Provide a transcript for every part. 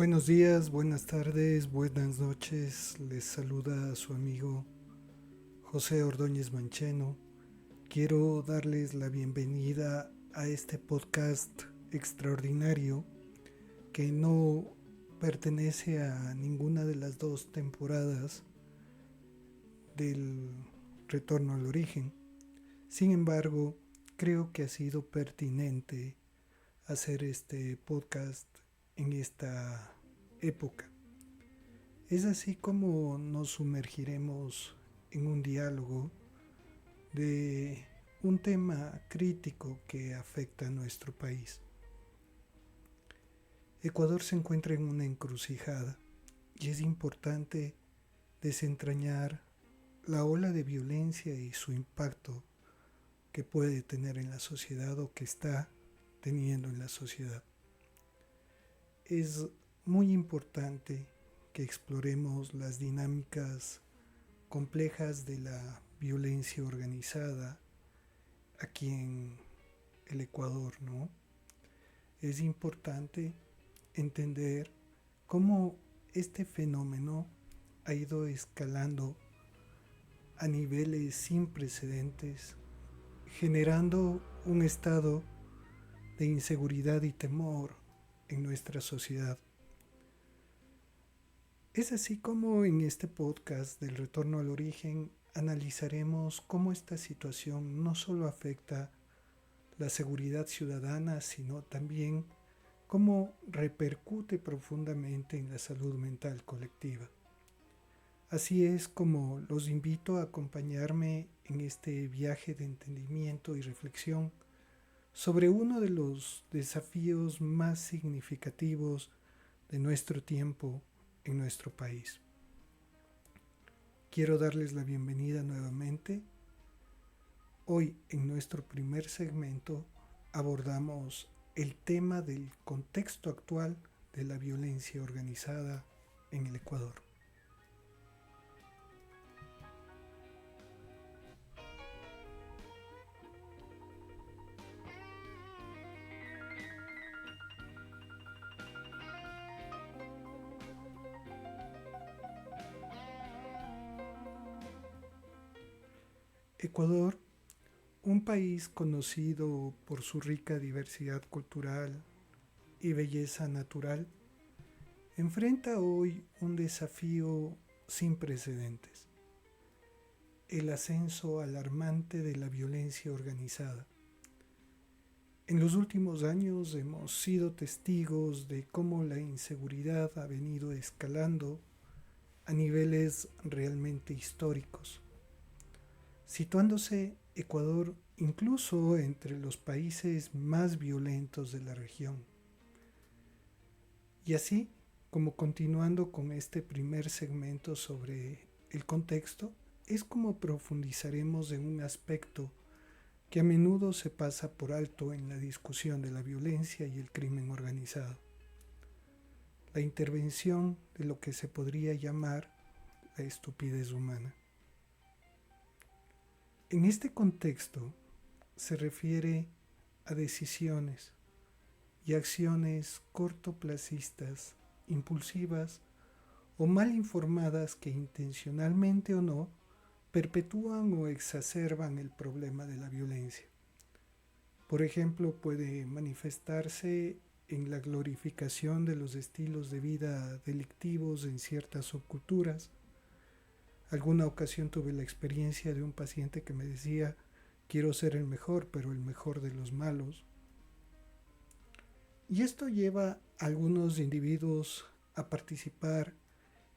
Buenos días, buenas tardes, buenas noches. Les saluda a su amigo José Ordóñez Mancheno. Quiero darles la bienvenida a este podcast extraordinario que no pertenece a ninguna de las dos temporadas del Retorno al Origen. Sin embargo, creo que ha sido pertinente hacer este podcast en esta época. Es así como nos sumergiremos en un diálogo de un tema crítico que afecta a nuestro país. Ecuador se encuentra en una encrucijada y es importante desentrañar la ola de violencia y su impacto que puede tener en la sociedad o que está teniendo en la sociedad. Es muy importante que exploremos las dinámicas complejas de la violencia organizada aquí en el Ecuador, ¿no? Es importante entender cómo este fenómeno ha ido escalando a niveles sin precedentes, generando un estado de inseguridad y temor en nuestra sociedad. Es así como en este podcast del Retorno al Origen analizaremos cómo esta situación no solo afecta la seguridad ciudadana, sino también cómo repercute profundamente en la salud mental colectiva. Así es como los invito a acompañarme en este viaje de entendimiento y reflexión sobre uno de los desafíos más significativos de nuestro tiempo en nuestro país. Quiero darles la bienvenida nuevamente. Hoy en nuestro primer segmento abordamos el tema del contexto actual de la violencia organizada en el Ecuador. Ecuador, un país conocido por su rica diversidad cultural y belleza natural, enfrenta hoy un desafío sin precedentes: el ascenso alarmante de la violencia organizada. En los últimos años hemos sido testigos de cómo la inseguridad ha venido escalando a niveles realmente históricos, situándose Ecuador incluso entre los países más violentos de la región. Y así, como continuando con este primer segmento sobre el contexto, es como profundizaremos en un aspecto que a menudo se pasa por alto en la discusión de la violencia y el crimen organizado: la intervención de lo que se podría llamar la estupidez humana. En este contexto se refiere a decisiones y acciones cortoplacistas, impulsivas o mal informadas que intencionalmente o no perpetúan o exacerban el problema de la violencia. Por ejemplo, puede manifestarse en la glorificación de los estilos de vida delictivos en ciertas subculturas. Alguna ocasión tuve la experiencia de un paciente que me decía: quiero ser el mejor, pero el mejor de los malos. Y esto lleva a algunos individuos a participar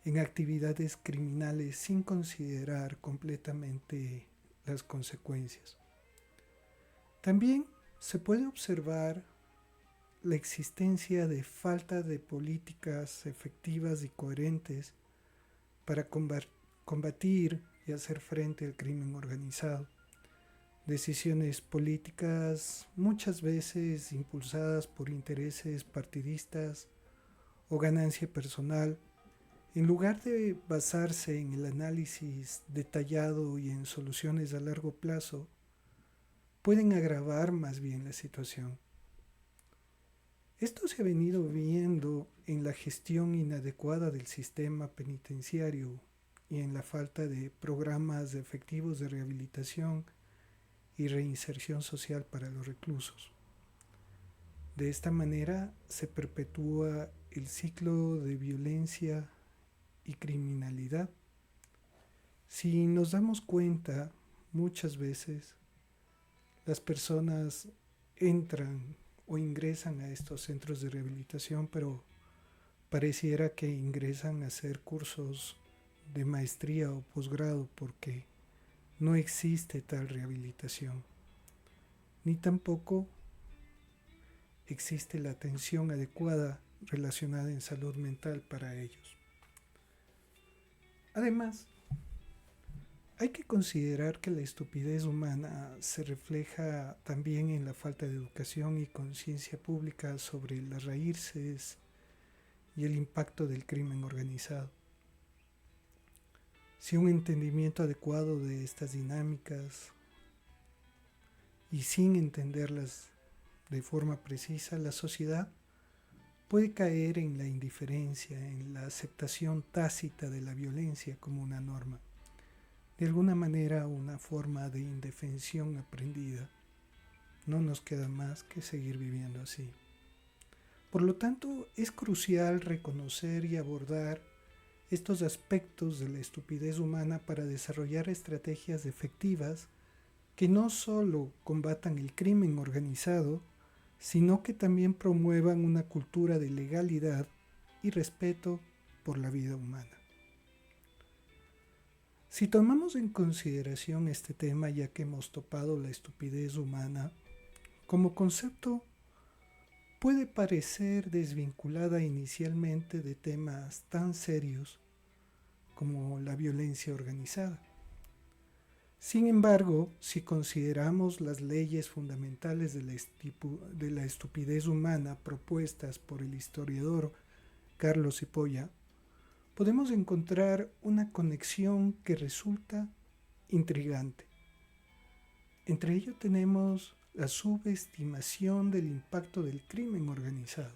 en actividades criminales sin considerar completamente las consecuencias. También se puede observar la existencia de falta de políticas efectivas y coherentes para combatir y hacer frente al crimen organizado. Decisiones políticas muchas veces impulsadas por intereses partidistas o ganancia personal, en lugar de basarse en el análisis detallado y en soluciones a largo plazo, pueden agravar más bien la situación. Esto se ha venido viendo en la gestión inadecuada del sistema penitenciario y en la falta de programas efectivos de rehabilitación y reinserción social para los reclusos. De esta manera se perpetúa el ciclo de violencia y criminalidad. Si nos damos cuenta, muchas veces las personas entran o ingresan a estos centros de rehabilitación, pero pareciera que ingresan a hacer cursos de maestría o posgrado porque no existe tal rehabilitación, ni tampoco existe la atención adecuada relacionada en salud mental para ellos. Además, hay que considerar que la estupidez humana se refleja también en la falta de educación y conciencia pública sobre las raíces y el impacto del crimen organizado. Sin un entendimiento adecuado de estas dinámicas y sin entenderlas de forma precisa, la sociedad puede caer en la indiferencia, en la aceptación tácita de la violencia como una norma, de alguna manera una forma de indefensión aprendida. No nos queda más que seguir viviendo así. Por lo tanto, es crucial reconocer y abordar estos aspectos de la estupidez humana para desarrollar estrategias efectivas que no solo combatan el crimen organizado, sino que también promuevan una cultura de legalidad y respeto por la vida humana. Si tomamos en consideración este tema, ya que hemos topado la estupidez humana, como concepto puede parecer desvinculada inicialmente de temas tan serios como la violencia organizada. Sin embargo, si consideramos las leyes fundamentales de la estupidez humana propuestas por el historiador Carlos Cipolla, podemos encontrar una conexión que resulta intrigante. Entre ello tenemos la subestimación del impacto del crimen organizado.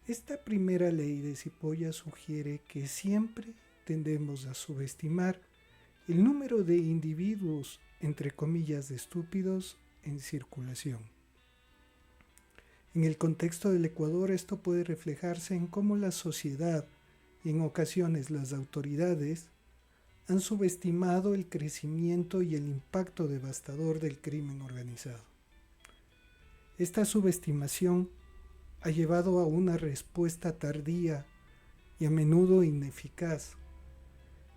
Esta primera ley de Cipolla sugiere que siempre tendemos a subestimar el número de individuos, entre comillas, de estúpidos en circulación. En el contexto del Ecuador, esto puede reflejarse en cómo la sociedad y en ocasiones las autoridades han subestimado el crecimiento y el impacto devastador del crimen organizado. Esta subestimación ha llevado a una respuesta tardía y a menudo ineficaz,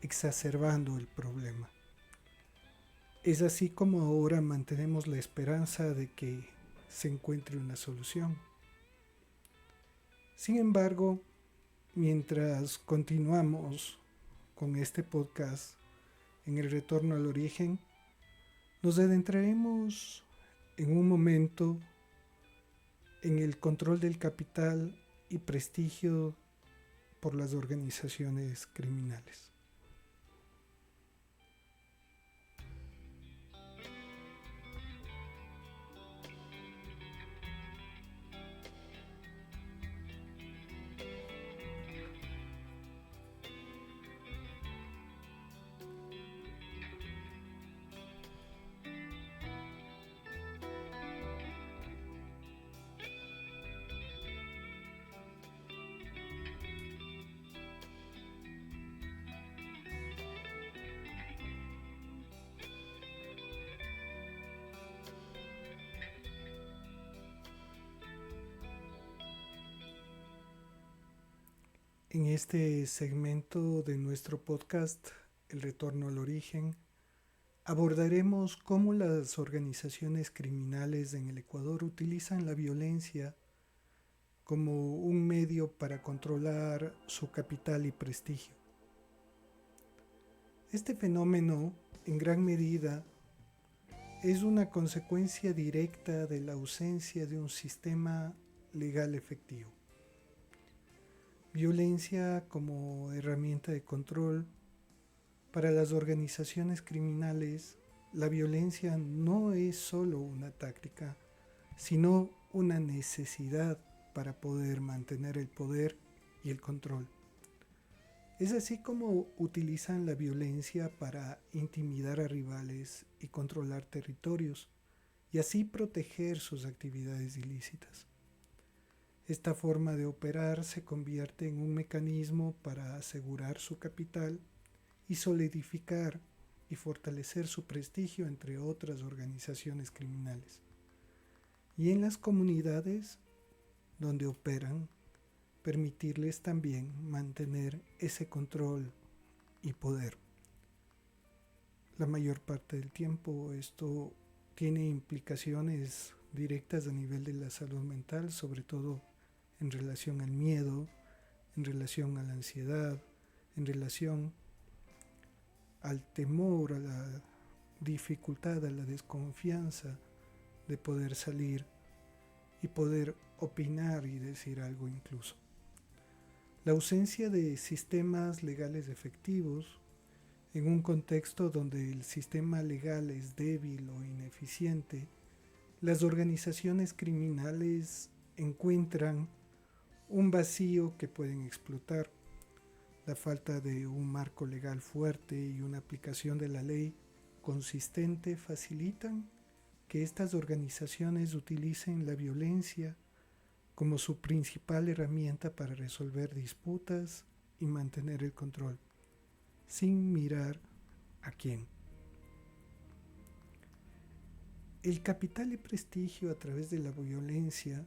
exacerbando el problema. Es así como ahora mantenemos la esperanza de que se encuentre una solución. Sin embargo, mientras continuamos con este podcast en el retorno al origen, nos adentraremos en un momento en el control del capital y prestigio por las organizaciones criminales. En este segmento de nuestro podcast, El Retorno al Origen, abordaremos cómo las organizaciones criminales en el Ecuador utilizan la violencia como un medio para controlar su capital y prestigio. Este fenómeno, en gran medida, es una consecuencia directa de la ausencia de un sistema legal efectivo. Violencia como herramienta de control. Para las organizaciones criminales, la violencia no es solo una táctica, sino una necesidad para poder mantener el poder y el control. Es así como utilizan la violencia para intimidar a rivales y controlar territorios, y así proteger sus actividades ilícitas. Esta forma de operar se convierte en un mecanismo para asegurar su capital y solidificar y fortalecer su prestigio entre otras organizaciones criminales. Y en las comunidades donde operan, permitirles también mantener ese control y poder. La mayor parte del tiempo esto tiene implicaciones directas a nivel de la salud mental, sobre todo en relación al miedo, en relación a la ansiedad, en relación al temor, a la dificultad, a la desconfianza de poder salir y poder opinar y decir algo incluso. La ausencia de sistemas legales efectivos en un contexto donde el sistema legal es débil o ineficiente, las organizaciones criminales encuentran un vacío que pueden explotar. La falta de un marco legal fuerte y una aplicación de la ley consistente facilitan que estas organizaciones utilicen la violencia como su principal herramienta para resolver disputas y mantener el control, sin mirar a quién. El capital y prestigio a través de la violencia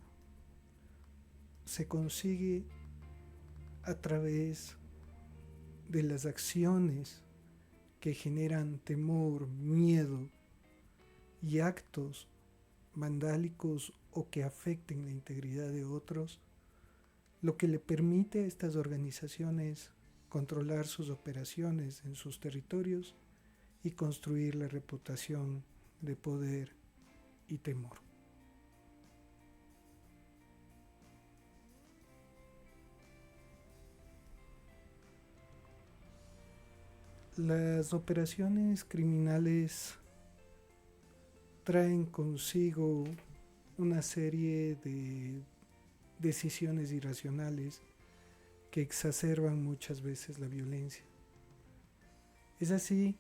se consigue a través de las acciones que generan temor, miedo y actos vandálicos o que afecten la integridad de otros, lo que le permite a estas organizaciones controlar sus operaciones en sus territorios y construir la reputación de poder y temor. Las operaciones criminales traen consigo una serie de decisiones irracionales que exacerban muchas veces la violencia. Es así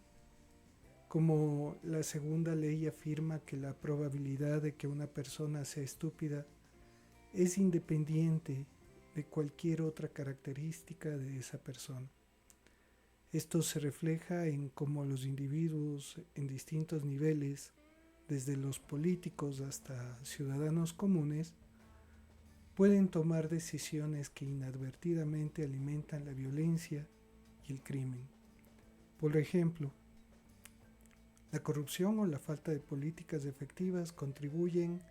como la segunda ley afirma que la probabilidad de que una persona sea estúpida es independiente de cualquier otra característica de esa persona. Esto se refleja en cómo los individuos en distintos niveles, desde los políticos hasta ciudadanos comunes, pueden tomar decisiones que inadvertidamente alimentan la violencia y el crimen. Por ejemplo, la corrupción o la falta de políticas efectivas contribuyen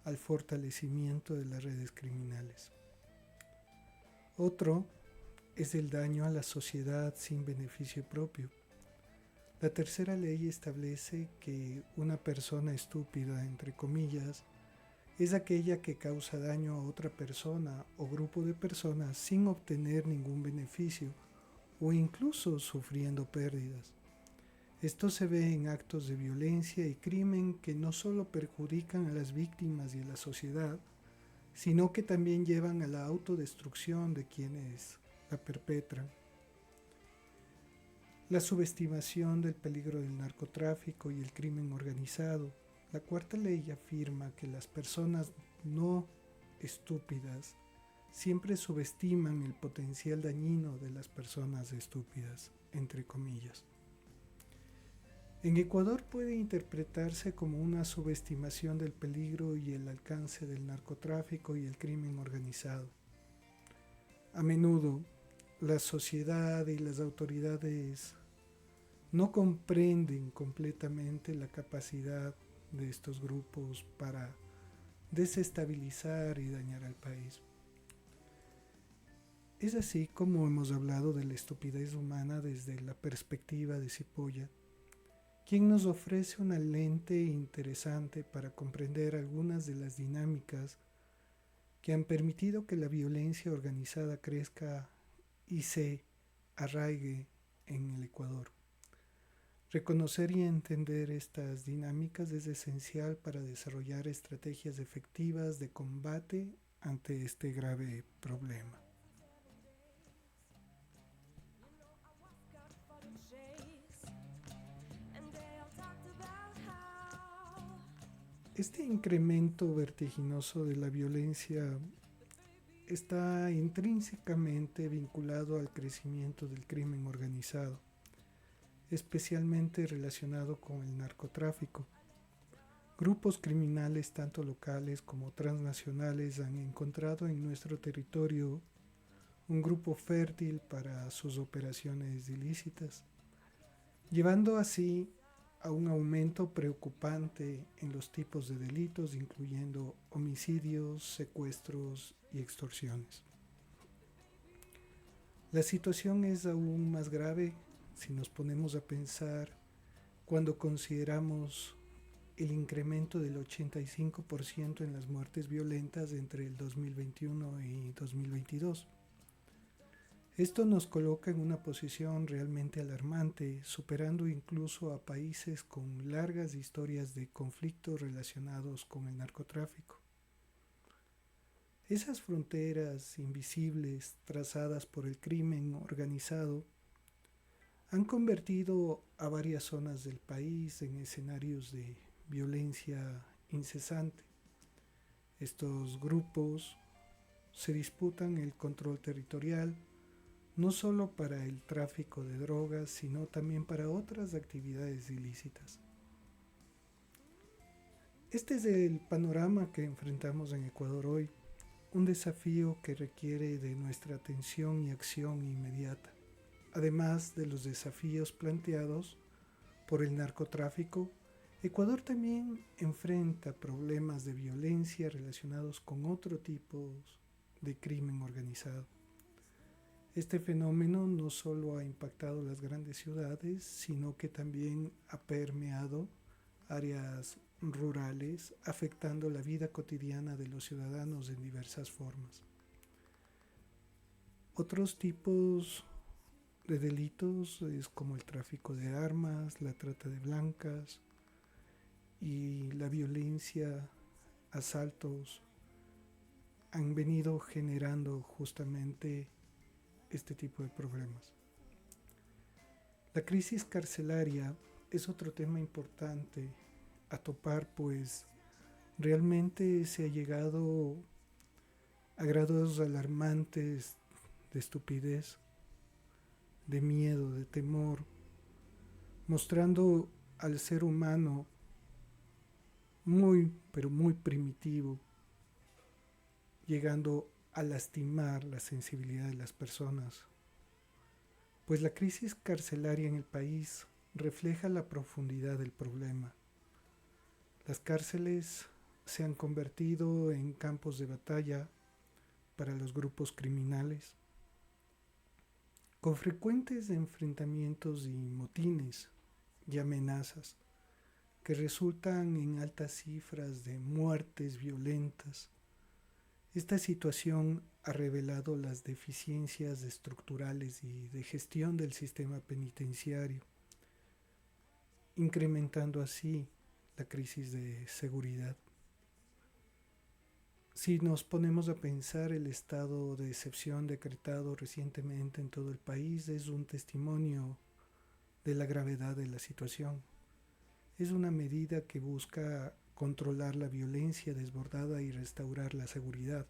al fortalecimiento de las redes criminales. Otro es el daño a la sociedad sin beneficio propio. La tercera ley establece que una persona estúpida, entre comillas, es aquella que causa daño a otra persona o grupo de personas sin obtener ningún beneficio o incluso sufriendo pérdidas. Esto se ve en actos de violencia y crimen que no solo perjudican a las víctimas y a la sociedad, sino que también llevan a la autodestrucción de quienes la perpetran. La subestimación del peligro del narcotráfico y el crimen organizado. La cuarta ley afirma que las personas no estúpidas siempre subestiman el potencial dañino de las personas estúpidas, entre comillas. En Ecuador puede interpretarse como una subestimación del peligro y el alcance del narcotráfico y el crimen organizado. A menudo, la sociedad y las autoridades no comprenden completamente la capacidad de estos grupos para desestabilizar y dañar al país. Es así como hemos hablado de la estupidez humana desde la perspectiva de Cipolla, quien nos ofrece una lente interesante para comprender algunas de las dinámicas que han permitido que la violencia organizada crezca y se arraigue en el Ecuador. Reconocer y entender estas dinámicas es esencial para desarrollar estrategias efectivas de combate ante este grave problema. Este incremento vertiginoso de la violencia está intrínsecamente vinculado al crecimiento del crimen organizado, especialmente relacionado con el narcotráfico. Grupos criminales tanto locales como transnacionales han encontrado en nuestro territorio un grupo fértil para sus operaciones ilícitas, llevando así a un aumento preocupante en los tipos de delitos, incluyendo homicidios, secuestros y extorsiones. La situación es aún más grave si nos ponemos a pensar cuando consideramos el incremento del 85% en las muertes violentas entre el 2021 y 2022. Esto nos coloca en una posición realmente alarmante, superando incluso a países con largas historias de conflictos relacionados con el narcotráfico. Esas fronteras invisibles trazadas por el crimen organizado han convertido a varias zonas del país en escenarios de violencia incesante. Estos grupos se disputan el control territorial, no solo para el tráfico de drogas, sino también para otras actividades ilícitas. Este es el panorama que enfrentamos en Ecuador hoy, un desafío que requiere de nuestra atención y acción inmediata, además de los desafíos planteados por el narcotráfico. Ecuador también enfrenta problemas de violencia relacionados con otro tipo de crimen organizado. Este fenómeno no solo ha impactado las grandes ciudades, sino que también ha permeado áreas rurales, afectando la vida cotidiana de los ciudadanos en diversas formas. Otros tipos de delitos es como el tráfico de armas, la trata de blancas y la violencia, asaltos, han venido generando justamente este tipo de problemas. La crisis carcelaria es otro tema importante a topar, pues realmente se ha llegado a grados alarmantes de estupidez, de miedo, de temor, mostrando al ser humano muy, pero muy primitivo, llegando a lastimar la sensibilidad de las personas, pues la crisis carcelaria en el país refleja la profundidad del problema. Las cárceles se han convertido en campos de batalla para los grupos criminales, con frecuentes enfrentamientos y motines y amenazas que resultan en altas cifras de muertes violentas. Esta situación ha revelado las deficiencias estructurales y de gestión del sistema penitenciario, incrementando así la crisis de seguridad. Si nos ponemos a pensar, el estado de excepción decretado recientemente en todo el país es un testimonio de la gravedad de la situación. Es una medida que busca controlar la violencia desbordada y restaurar la seguridad,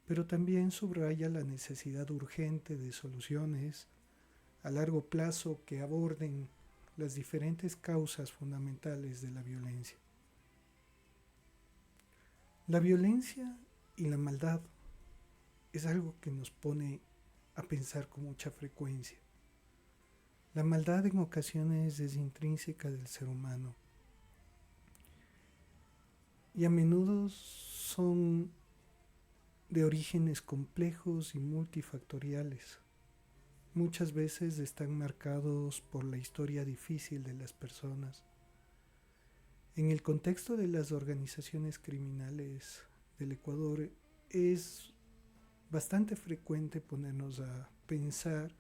pero también subraya la necesidad urgente de soluciones a largo plazo que aborden las diferentes causas fundamentales de la violencia. La violencia y la maldad es algo que nos pone a pensar con mucha frecuencia. La maldad en ocasiones es intrínseca del ser humano y a menudo son de orígenes complejos y multifactoriales. Muchas veces están marcados por la historia difícil de las personas. En el contexto de las organizaciones criminales del Ecuador es bastante frecuente ponernos a pensar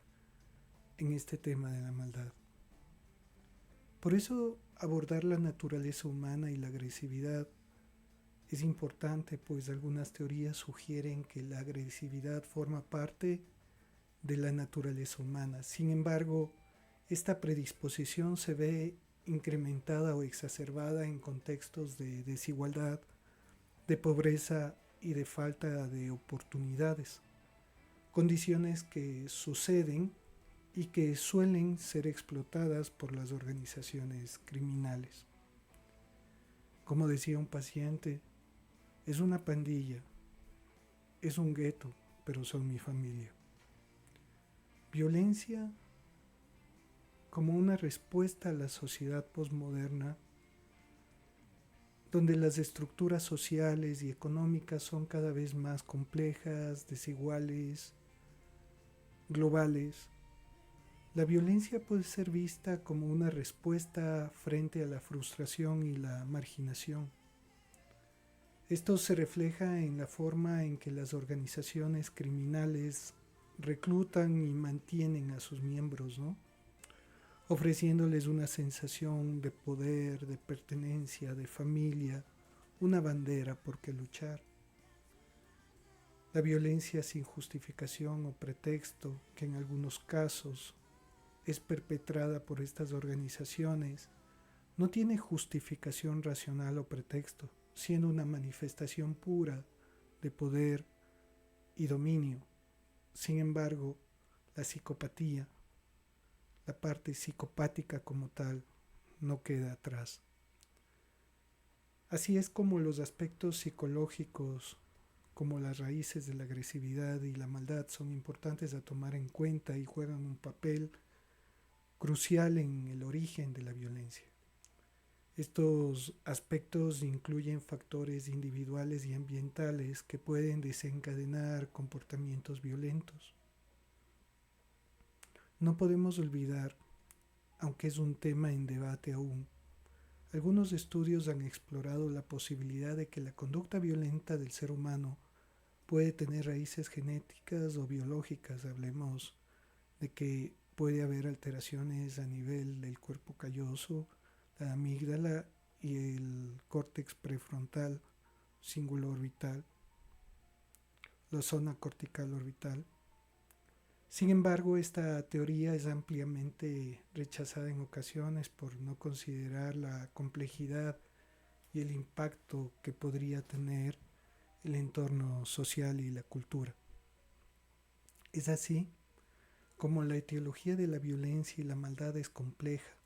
en este tema de la maldad. Por eso abordar la naturaleza humana y la agresividad es importante, pues algunas teorías sugieren que la agresividad forma parte de la naturaleza humana. Sin embargo, esta predisposición se ve incrementada o exacerbada en contextos de desigualdad, de pobreza y de falta de oportunidades, condiciones que suceden y que suelen ser explotadas por las organizaciones criminales. Como decía un paciente, es una pandilla, es un gueto, pero son mi familia. Violencia como una respuesta a la sociedad posmoderna, donde las estructuras sociales y económicas son cada vez más complejas, desiguales, globales. La violencia puede ser vista como una respuesta frente a la frustración y la marginación. Esto se refleja en la forma en que las organizaciones criminales reclutan y mantienen a sus miembros, ¿no? Ofreciéndoles una sensación de poder, de pertenencia, de familia, una bandera por que luchar. La violencia sin justificación o pretexto, que en algunos casos es perpetrada por estas organizaciones, no tiene justificación racional o pretexto, siendo una manifestación pura de poder y dominio. Sin embargo, la psicopatía, la parte psicopática como tal, no queda atrás. Así es como los aspectos psicológicos, como las raíces de la agresividad y la maldad, son importantes a tomar en cuenta y juegan un papel crucial en el origen de la violencia. Estos aspectos incluyen factores individuales y ambientales que pueden desencadenar comportamientos violentos. No podemos olvidar, aunque es un tema en debate aún, algunos estudios han explorado la posibilidad de que la conducta violenta del ser humano puede tener raíces genéticas o biológicas. Hablemos de que puede haber alteraciones a nivel del cuerpo calloso, la amígdala y el córtex prefrontal cíngulo orbital, la zona cortical orbital. Sin embargo, esta teoría es ampliamente rechazada en ocasiones por no considerar la complejidad y el impacto que podría tener el entorno social y la cultura. Es así como la etiología de la violencia y la maldad es compleja.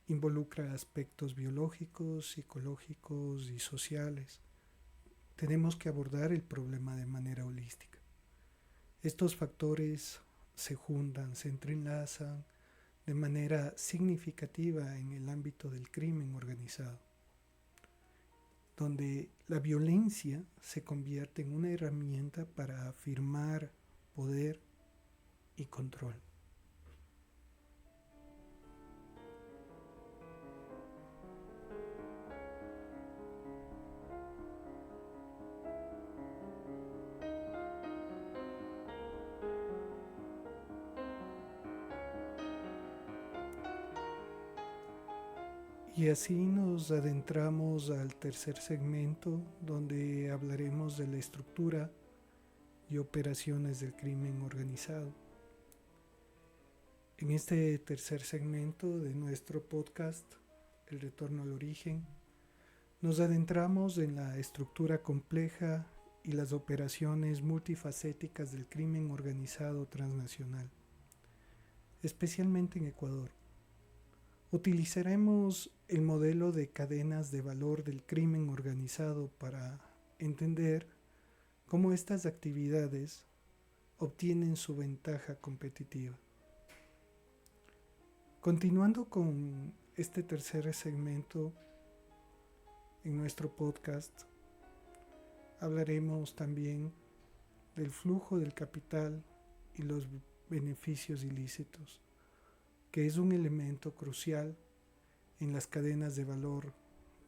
Involucra aspectos biológicos, psicológicos y sociales. Tenemos que abordar el problema de manera holística. Estos factores se juntan, se entrelazan de manera significativa en el ámbito del crimen organizado, donde la violencia se convierte en una herramienta para afirmar poder y control. Y así nos adentramos al tercer segmento, donde hablaremos de la estructura y operaciones del crimen organizado. En este tercer segmento de nuestro podcast, El Retorno al Origen, nos adentramos en la estructura compleja y las operaciones multifacéticas del crimen organizado transnacional, especialmente en Ecuador. Utilizaremos el modelo de cadenas de valor del crimen organizado para entender cómo estas actividades obtienen su ventaja competitiva. Continuando con este tercer segmento en nuestro podcast, hablaremos también del flujo del capital y los beneficios ilícitos, que es un elemento crucial en las cadenas de valor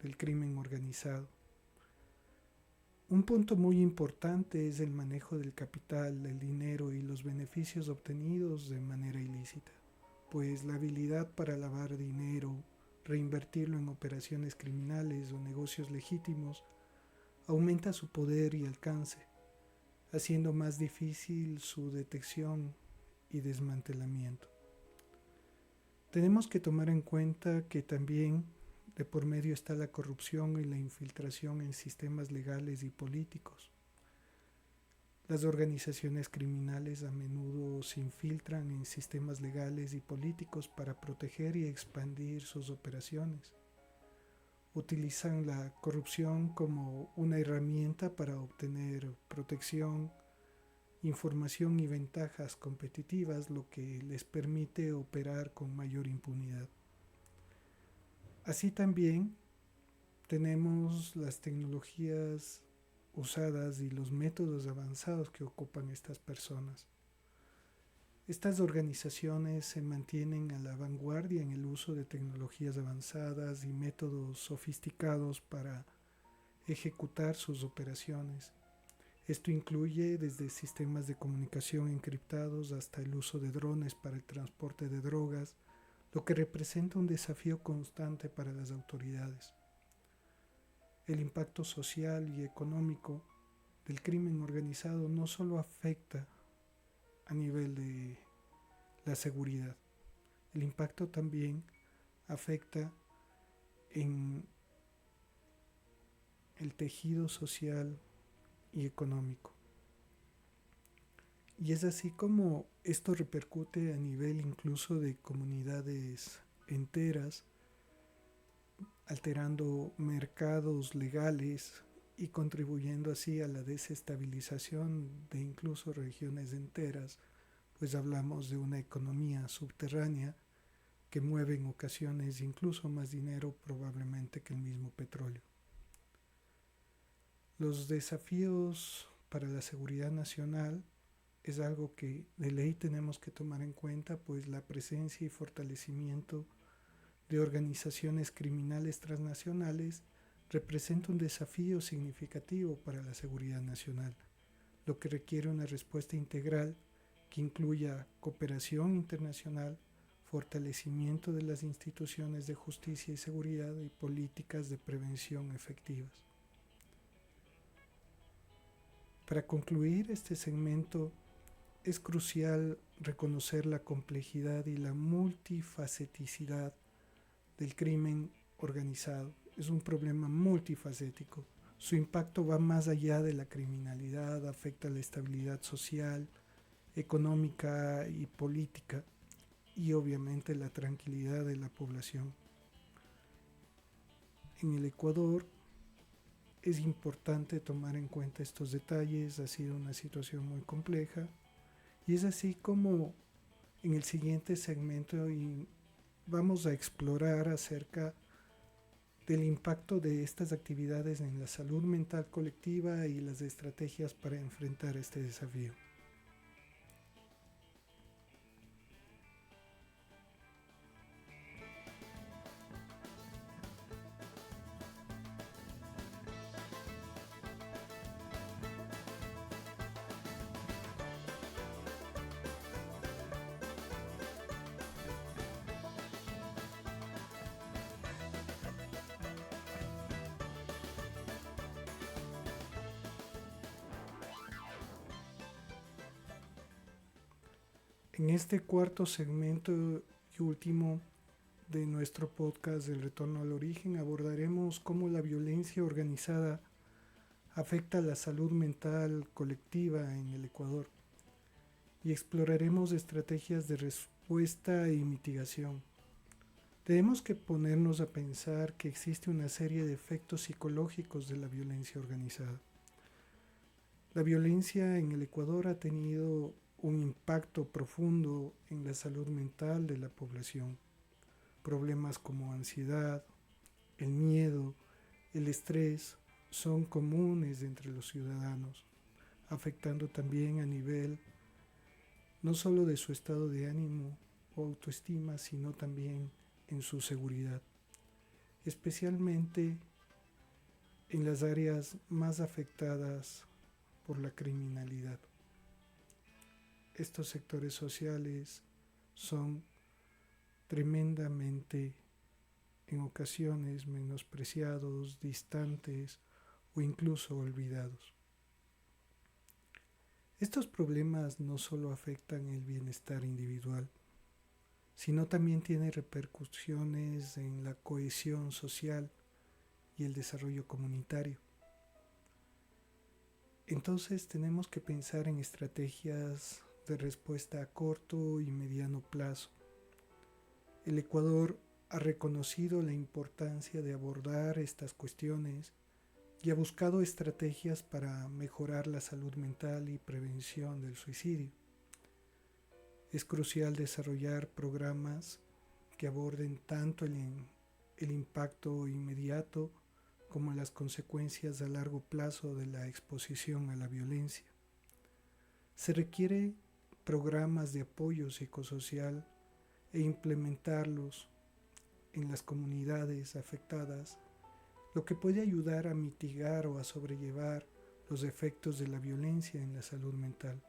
del crimen organizado. Un punto muy importante es el manejo del capital, del dinero y los beneficios obtenidos de manera ilícita. pues la habilidad para lavar dinero, reinvertirlo en operaciones criminales o negocios legítimos, aumenta su poder y alcance, haciendo más difícil su detección y desmantelamiento. Tenemos que tomar en cuenta que también de por medio está la corrupción y la infiltración en sistemas legales y políticos. Las organizaciones criminales a menudo se infiltran en sistemas legales y políticos para proteger y expandir sus operaciones. Utilizan la corrupción como una herramienta para obtener protección, información y ventajas competitivas, lo que les permite operar con mayor impunidad. Así también tenemos las tecnologías usadas y los métodos avanzados que ocupan estas personas. Estas organizaciones se mantienen a la vanguardia en el uso de tecnologías avanzadas y métodos sofisticados para ejecutar sus operaciones. Esto incluye desde sistemas de comunicación encriptados hasta el uso de drones para el transporte de drogas, lo que representa un desafío constante para las autoridades. El impacto social y económico del crimen organizado no solo afecta a nivel de la seguridad, el impacto también afecta en el tejido social y económico. Y es así como esto repercute a nivel incluso de comunidades enteras, alterando mercados legales y contribuyendo así a la desestabilización de incluso regiones enteras, pues hablamos de una economía subterránea que mueve en ocasiones incluso más dinero probablemente que el mismo petróleo. Los desafíos para la seguridad nacional es algo que de ley tenemos que tomar en cuenta, pues la presencia y fortalecimiento de organizaciones criminales transnacionales representa un desafío significativo para la seguridad nacional, lo que requiere una respuesta integral que incluya cooperación internacional, fortalecimiento de las instituciones de justicia y seguridad y políticas de prevención efectivas. Para concluir este segmento, es crucial reconocer la complejidad y la multifaceticidad del crimen organizado. Es un problema multifacético. Su impacto va más allá de la criminalidad, afecta la estabilidad social, económica y política y obviamente la tranquilidad de la población. En el Ecuador es importante tomar en cuenta estos detalles, ha sido una situación muy compleja y es así como en el siguiente segmento vamos a explorar acerca del impacto de estas actividades en la salud mental colectiva y las estrategias para enfrentar este desafío. En este cuarto segmento y último de nuestro podcast El Retorno al Origen abordaremos cómo la violencia organizada afecta la salud mental colectiva en el Ecuador y exploraremos estrategias de respuesta y mitigación. Tenemos que ponernos a pensar que existe una serie de efectos psicológicos de la violencia organizada. La violencia en el Ecuador ha tenido un impacto profundo en la salud mental de la población. Problemas como ansiedad, el miedo, el estrés son comunes entre los ciudadanos, afectando también a nivel no solo de su estado de ánimo o autoestima, sino también en su seguridad, especialmente en las áreas más afectadas por la criminalidad. Estos sectores sociales son tremendamente en ocasiones menospreciados, distantes o incluso olvidados. Estos problemas no solo afectan el bienestar individual, sino también tienen repercusiones en la cohesión social y el desarrollo comunitario. Entonces tenemos que pensar en estrategias de respuesta a corto y mediano plazo. El Ecuador ha reconocido la importancia de abordar estas cuestiones y ha buscado estrategias para mejorar la salud mental y prevención del suicidio. Es crucial desarrollar programas que aborden tanto el impacto inmediato como las consecuencias a largo plazo de la exposición a la violencia. Se requiere programas de apoyo psicosocial e implementarlos en las comunidades afectadas, lo que puede ayudar a mitigar o a sobrellevar los efectos de la violencia en la salud mental.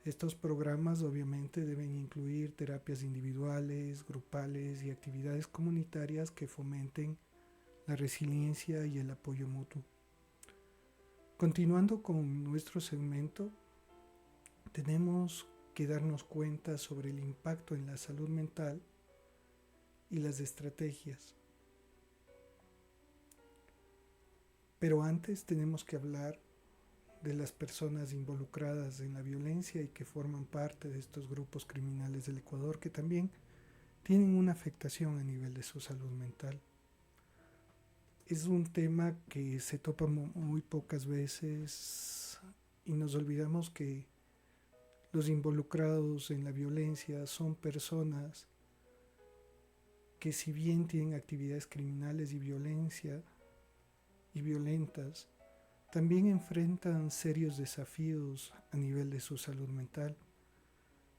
Estos programas obviamente deben incluir terapias individuales, grupales y actividades comunitarias que fomenten la resiliencia y el apoyo mutuo. Continuando con nuestro segmento, tenemos que darnos cuenta sobre el impacto en la salud mental y las estrategias. Pero antes tenemos que hablar de las personas involucradas en la violencia y que forman parte de estos grupos criminales del Ecuador, que también tienen una afectación a nivel de su salud mental. Es un tema que se topa muy pocas veces y nos olvidamos que los involucrados en la violencia son personas que, si bien tienen actividades criminales y violentas, también enfrentan serios desafíos a nivel de su salud mental.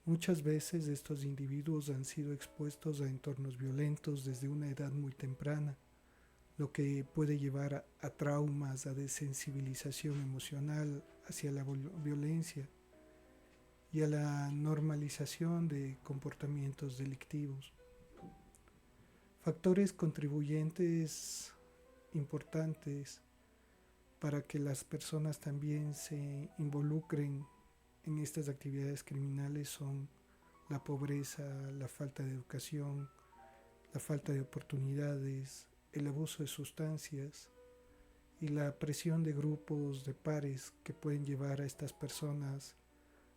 Muchas veces estos individuos han sido expuestos a entornos violentos desde una edad muy temprana, lo que puede llevar a traumas, a desensibilización emocional hacia la violencia y a la normalización de comportamientos delictivos. Factores contribuyentes importantes para que las personas también se involucren en estas actividades criminales son la pobreza, la falta de educación, la falta de oportunidades, el abuso de sustancias y la presión de grupos de pares que pueden llevar a estas personas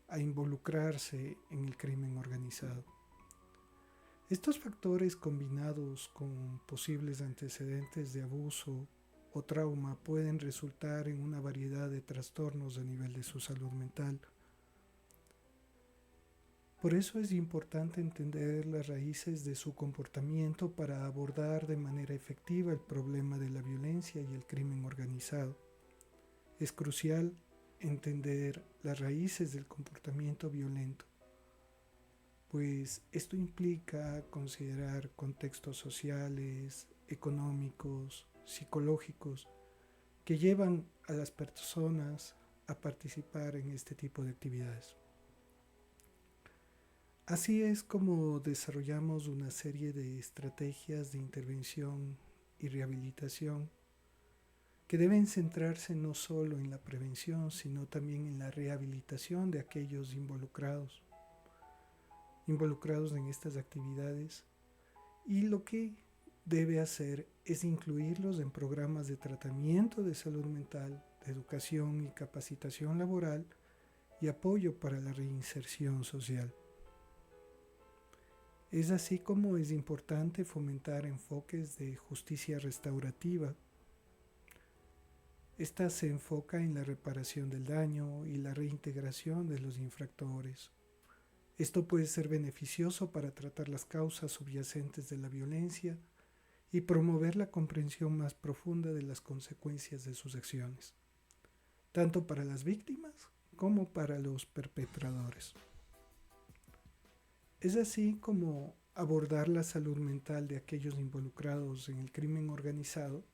a involucrarse en el crimen organizado. Estos factores, combinados con posibles antecedentes de abuso o trauma, pueden resultar en una variedad de trastornos a nivel de su salud mental. Por eso es importante entender las raíces de su comportamiento para abordar de manera efectiva el problema de la violencia y el crimen organizado. Es crucial entender las raíces del comportamiento violento, pues esto implica considerar contextos sociales, económicos, psicológicos, que llevan a las personas a participar en este tipo de actividades. Así es como desarrollamos una serie de estrategias de intervención y rehabilitación que deben centrarse no solo en la prevención, sino también en la rehabilitación de aquellos involucrados en estas actividades, y lo que debe hacer es incluirlos en programas de tratamiento de salud mental, de educación y capacitación laboral y apoyo para la reinserción social. Es así como es importante fomentar enfoques de justicia restaurativa. Esta se enfoca en la reparación del daño y la reintegración de los infractores. Esto puede ser beneficioso para tratar las causas subyacentes de la violencia y promover la comprensión más profunda de las consecuencias de sus acciones, tanto para las víctimas como para los perpetradores. Es así como abordar la salud mental de aquellos involucrados en el crimen organizado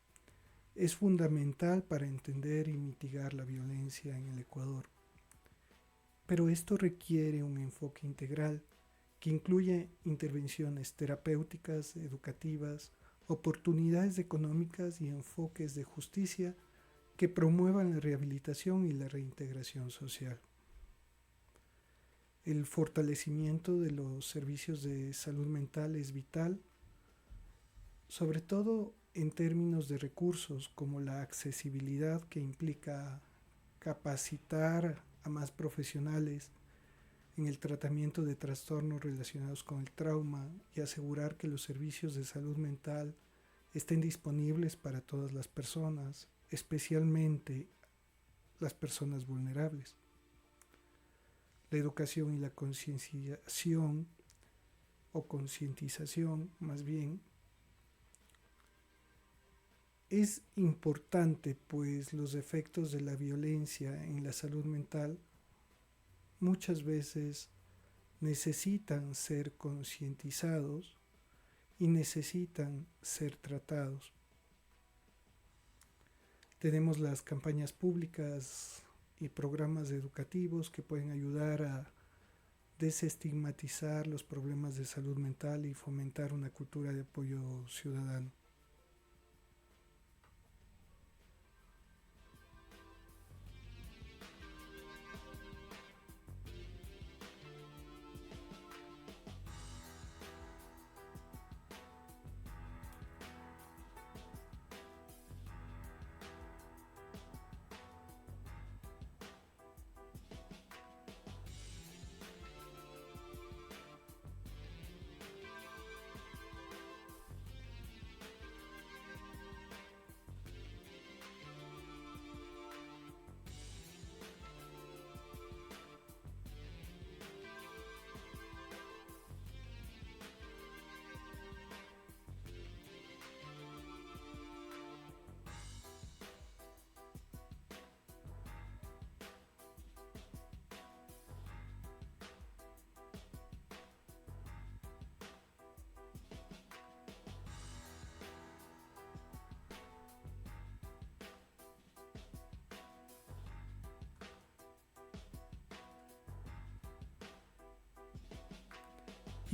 es fundamental para entender y mitigar la violencia en el Ecuador. Pero esto requiere un enfoque integral que incluye intervenciones terapéuticas, educativas, oportunidades económicas y enfoques de justicia que promuevan la rehabilitación y la reintegración social. El fortalecimiento de los servicios de salud mental es vital, sobre todo en términos de recursos como la accesibilidad, que implica capacitar a más profesionales en el tratamiento de trastornos relacionados con el trauma y asegurar que los servicios de salud mental estén disponibles para todas las personas, especialmente las personas vulnerables. La educación y la concienciación, o concientización más bien, es importante, pues los efectos de la violencia en la salud mental muchas veces necesitan ser concientizados y necesitan ser tratados. Tenemos las campañas públicas y programas educativos que pueden ayudar a desestigmatizar los problemas de salud mental y fomentar una cultura de apoyo ciudadano.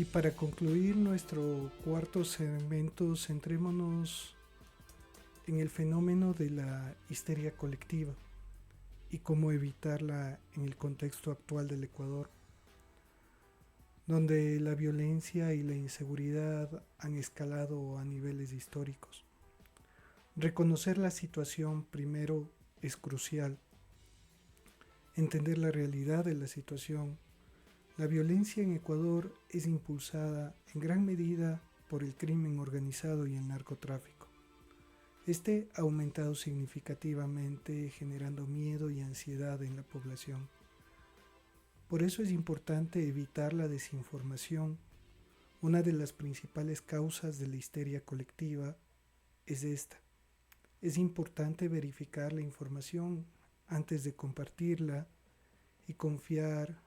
Y para concluir nuestro cuarto segmento, centrémonos en el fenómeno de la histeria colectiva y cómo evitarla en el contexto actual del Ecuador, donde la violencia y la inseguridad han escalado a niveles históricos. Reconocer la situación primero es crucial. Entender la realidad de la situación. La violencia en Ecuador es impulsada en gran medida por el crimen organizado y el narcotráfico. Este ha aumentado significativamente, generando miedo y ansiedad en la población. Por eso es importante evitar la desinformación. Una de las principales causas de la histeria colectiva es esta. Es importante verificar la información antes de compartirla y confiar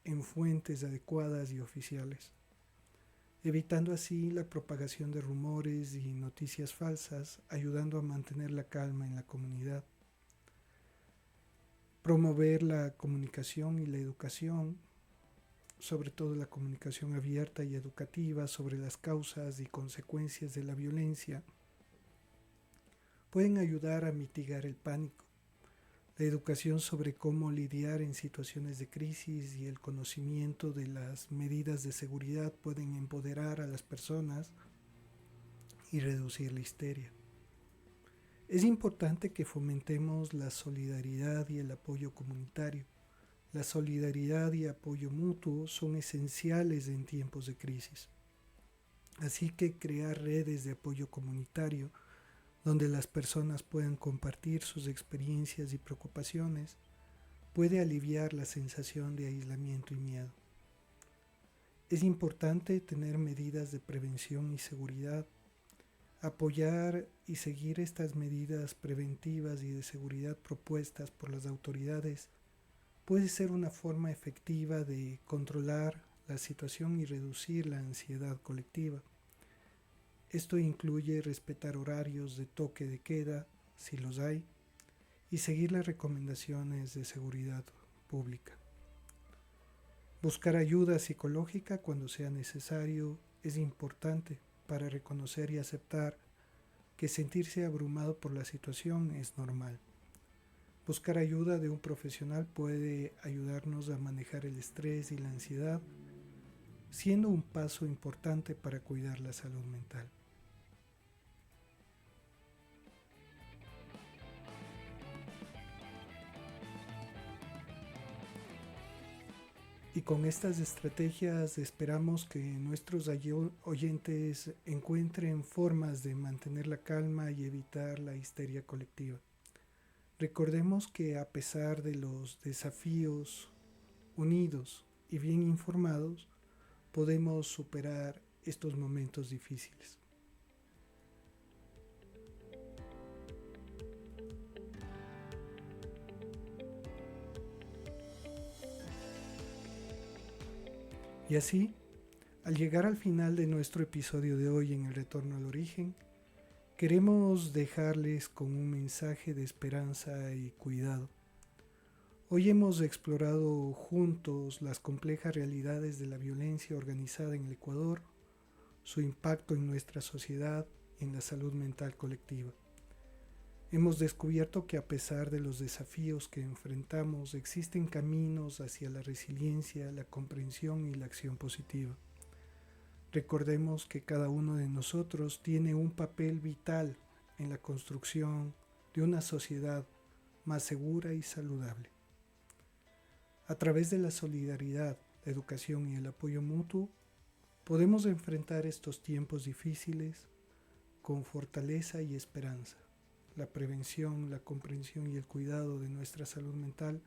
en fuentes adecuadas y oficiales, evitando así la propagación de rumores y noticias falsas, ayudando a mantener la calma en la comunidad. Promover la comunicación y la educación, sobre todo la comunicación abierta y educativa sobre las causas y consecuencias de la violencia, pueden ayudar a mitigar el pánico. La educación sobre cómo lidiar en situaciones de crisis y el conocimiento de las medidas de seguridad pueden empoderar a las personas y reducir la histeria. Es importante que fomentemos la solidaridad y el apoyo comunitario. La solidaridad y apoyo mutuo son esenciales en tiempos de crisis. Así que crear redes de apoyo comunitario donde las personas puedan compartir sus experiencias y preocupaciones, puede aliviar la sensación de aislamiento y miedo. Es importante tener medidas de prevención y seguridad, apoyar y seguir estas medidas preventivas y de seguridad propuestas por las autoridades puede ser una forma efectiva de controlar la situación y reducir la ansiedad colectiva. Esto incluye respetar horarios de toque de queda, si los hay, y seguir las recomendaciones de seguridad pública. Buscar ayuda psicológica cuando sea necesario es importante para reconocer y aceptar que sentirse abrumado por la situación es normal. Buscar ayuda de un profesional puede ayudarnos a manejar el estrés y la ansiedad, siendo un paso importante para cuidar la salud mental. Y con estas estrategias esperamos que nuestros oyentes encuentren formas de mantener la calma y evitar la histeria colectiva. Recordemos que a pesar de los desafíos, unidos y bien informados, podemos superar estos momentos difíciles. Y así, al llegar al final de nuestro episodio de hoy en El Retorno al Origen, queremos dejarles con un mensaje de esperanza y cuidado. Hoy hemos explorado juntos las complejas realidades de la violencia organizada en el Ecuador, su impacto en nuestra sociedad y en la salud mental colectiva. Hemos descubierto que a pesar de los desafíos que enfrentamos, existen caminos hacia la resiliencia, la comprensión y la acción positiva. Recordemos que cada uno de nosotros tiene un papel vital en la construcción de una sociedad más segura y saludable. A través de la solidaridad, la educación y el apoyo mutuo, podemos enfrentar estos tiempos difíciles con fortaleza y esperanza. La prevención, la comprensión y el cuidado de nuestra salud mental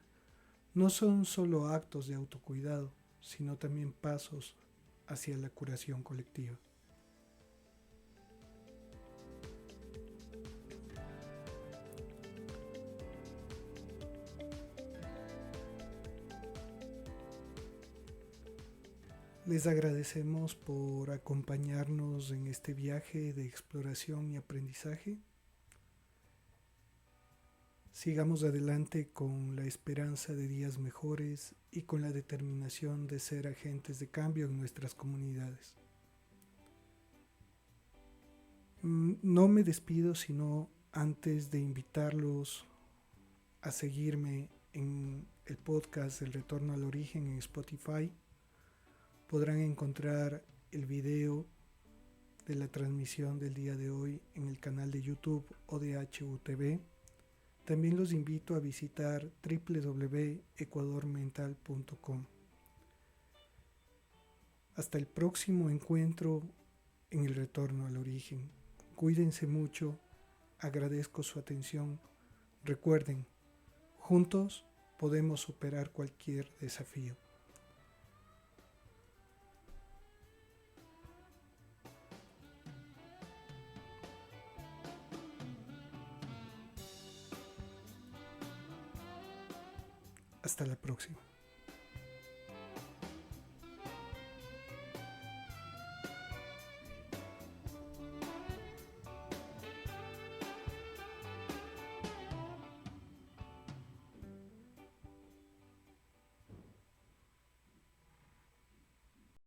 no son solo actos de autocuidado, sino también pasos hacia la curación colectiva. Les agradecemos por acompañarnos en este viaje de exploración y aprendizaje. Sigamos adelante con la esperanza de días mejores y con la determinación de ser agentes de cambio en nuestras comunidades. No me despido sino antes de invitarlos a seguirme en el podcast El Retorno al Origen en Spotify. Podrán encontrar el video de la transmisión del día de hoy en el canal de YouTube ODHUTV. También los invito a visitar www.ecuadormental.com. Hasta el próximo encuentro en El Retorno al Origen. Cuídense mucho, agradezco su atención. Recuerden, juntos podemos superar cualquier desafío. Hasta la próxima.